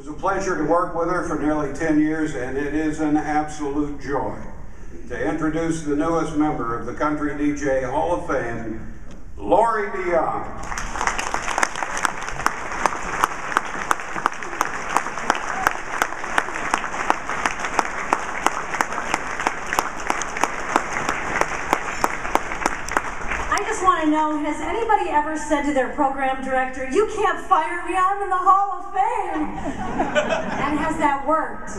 was a pleasure to work with her for nearly 10 years, and it is an absolute joy to introduce the newest member of the Country DJ Hall of Fame, Laurie DeYoung. Has anybody ever said to their program director, "You can't fire me, I'm in the Hall of Fame"? And has that worked?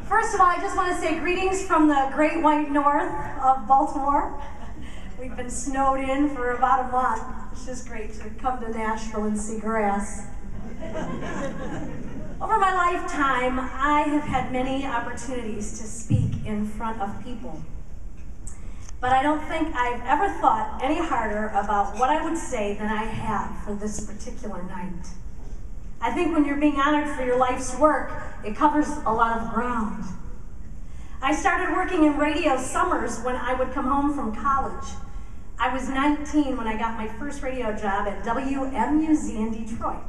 First of all, I just want to say greetings from the great white north of Baltimore. We've been snowed in for about a month. It's just great to come to Nashville and see grass. Over my lifetime, I have had many opportunities to speak in front of people. But I don't think I've ever thought any harder about what I would say than I have for this particular night. I think when you're being honored for your life's work, it covers a lot of ground. I started working in radio summers when I would come home from college. I was 19 when I got my first radio job at WMUZ in Detroit.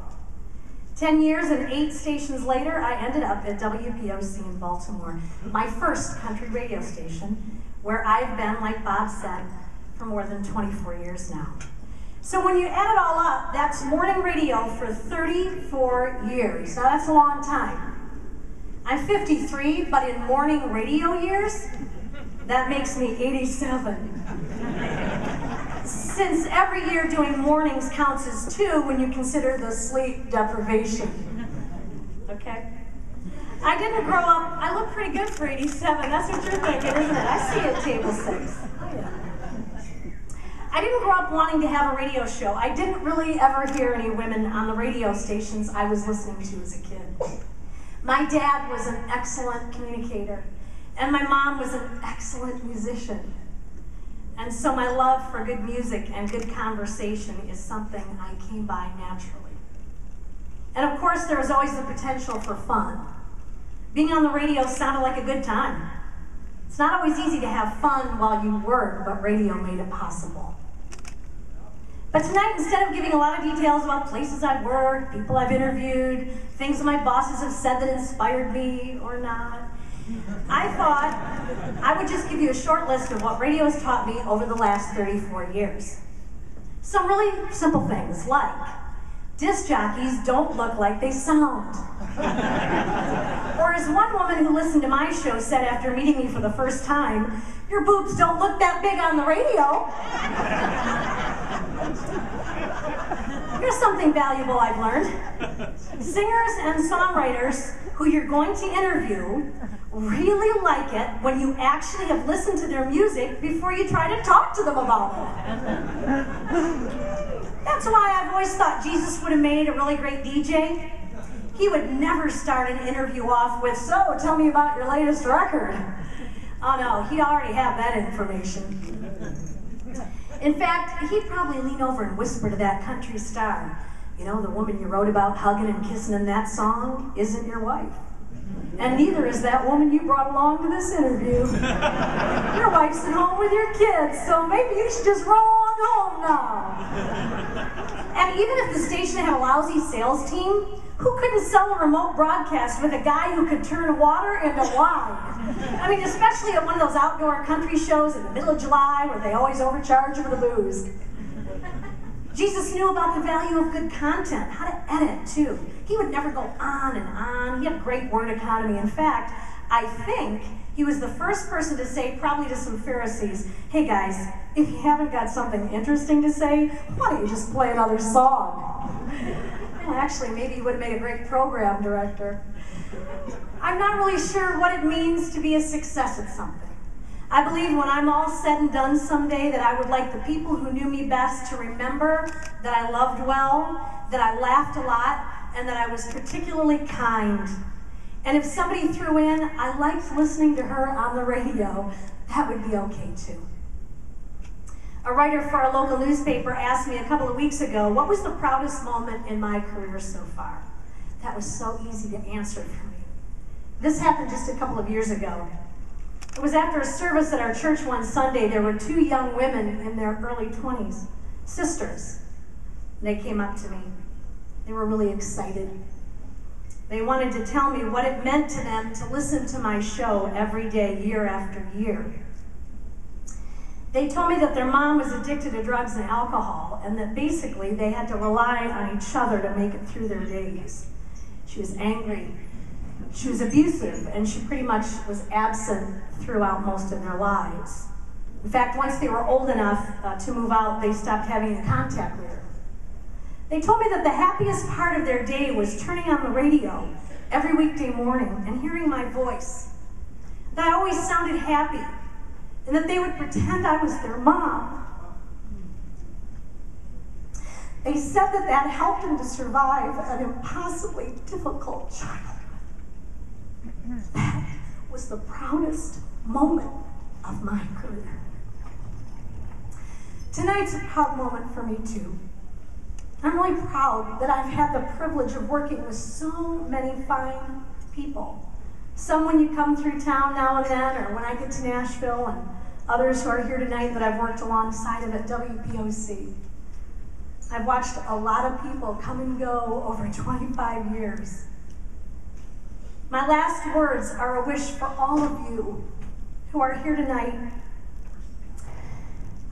10 years and 8 stations later, I ended up at WPOC in Baltimore, my first country radio station, where I've been, like Bob said, for more than 24 years now. So when you add it all up, that's morning radio for 34 years. Now that's a long time. I'm 53, but in morning radio years, that makes me 87. Since every year doing mornings counts as 2 when you consider the sleep deprivation. Okay? I didn't grow up, I look pretty good for 87, that's what you're thinking, isn't it? I see it at table 6. Oh yeah. I didn't grow up wanting to have a radio show. I didn't really ever hear any women on the radio stations I was listening to as a kid. My dad was an excellent communicator, and my mom was an excellent musician. And so my love for good music and good conversation is something I came by naturally. And of course, there was always the potential for fun. Being on the radio sounded like a good time. It's not always easy to have fun while you work, but radio made it possible. But tonight, instead of giving a lot of details about places I've worked, people I've interviewed, things that my bosses have said that inspired me or not, I thought I would just give you a short list of what radio has taught me over the last 34 years. Some really simple things like, disc jockeys don't look like they sound. Or as one woman who listened to my show said after meeting me for the first time, your boobs don't look that big on the radio. Here's something valuable I've learned. Singers and songwriters who you're going to interview really like it when you actually have listened to their music before you try to talk to them about it. That's why I've always thought Jesus would have made a really great DJ. He would never start an interview off with, "So, tell me about your latest record." Oh no, he'd already have that information. In fact, he'd probably lean over and whisper to that country star, "You know, the woman you wrote about hugging and kissing in that song isn't your wife. And neither is that woman you brought along to this interview. Your wife's at home with your kids, so maybe you should just roll on home now." And even if the station had a lousy sales team, who couldn't sell a remote broadcast with a guy who could turn water into wine? I mean, especially at one of those outdoor country shows in the middle of July where they always overcharge for the booze. Jesus knew about the value of good content, how to edit too. He would never go on and on. He had a great word economy. In fact, I think he was the first person to say, probably to some Pharisees, "Hey guys, if you haven't got something interesting to say, why don't you just play another song?" Well, actually, maybe he would have made a great program director. I'm not really sure what it means to be a success at something. I believe when I'm all said and done someday that I would like the people who knew me best to remember that I loved well, that I laughed a lot, and that I was particularly kind. And if somebody threw in, "I liked listening to her on the radio," that would be okay too. A writer for our local newspaper asked me a couple of weeks ago, what was the proudest moment in my career so far? That was so easy to answer for me. This happened just a couple of years ago. It was after a service at our church one Sunday. There were 2 young women in their early 20s, sisters. They came up to me. They were really excited. They wanted to tell me what it meant to them to listen to my show every day, year after year. They told me that their mom was addicted to drugs and alcohol, and that basically they had to rely on each other to make it through their days. She was angry, she was abusive, and she pretty much was absent throughout most of their lives. In fact, once they were old enough to move out, they stopped having any contact with her. They told me that the happiest part of their day was turning on the radio every weekday morning and hearing my voice, that I always sounded happy, and that they would pretend I was their mom. They said that that helped them to survive an impossibly difficult childhood. That was the proudest moment of my career. Tonight's a proud moment for me too. I'm really proud that I've had the privilege of working with so many fine people. Some when you come through town now and then, or when I get to Nashville, and others who are here tonight that I've worked alongside of at WPOC. I've watched a lot of people come and go over 25 years. My last words are a wish for all of you who are here tonight.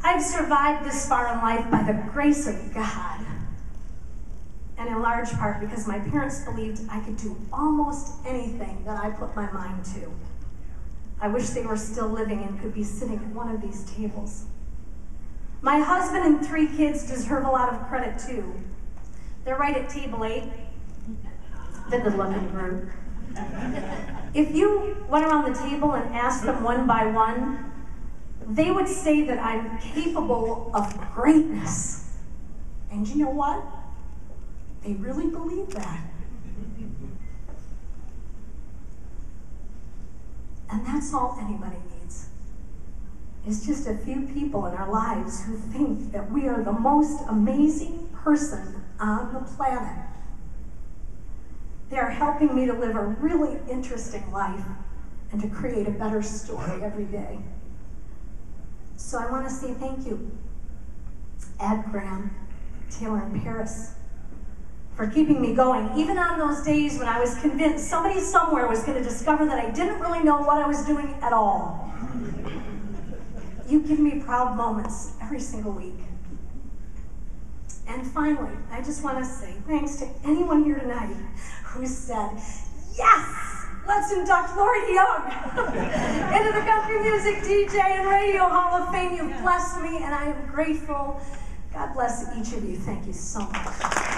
I've survived this far in life by the grace of God, and in large part because my parents believed I could do almost anything that I put my mind to. I wish they were still living and could be sitting at one of these tables. My husband and 3 kids deserve a lot of credit too. They're right at table 8. The good-looking group. If you went around the table and asked them one by one, they would say that I'm capable of greatness. And you know what? They really believe that. And that's all anybody needs, is just a few people in our lives who think that we are the most amazing person on the planet. They are helping me to live a really interesting life and to create a better story every day. So I want to say thank you, Ed, Graham, Taylor, and Paris, for keeping me going, even on those days when I was convinced somebody somewhere was going to discover that I didn't really know what I was doing at all. You give me proud moments every single week. And finally, I just want to say thanks to anyone here tonight who said, yes, let's induct Laurie DeYoung into the Country Music DJ and Radio Hall of Fame. You've blessed me, and I am grateful. God bless each of you. Thank you so much.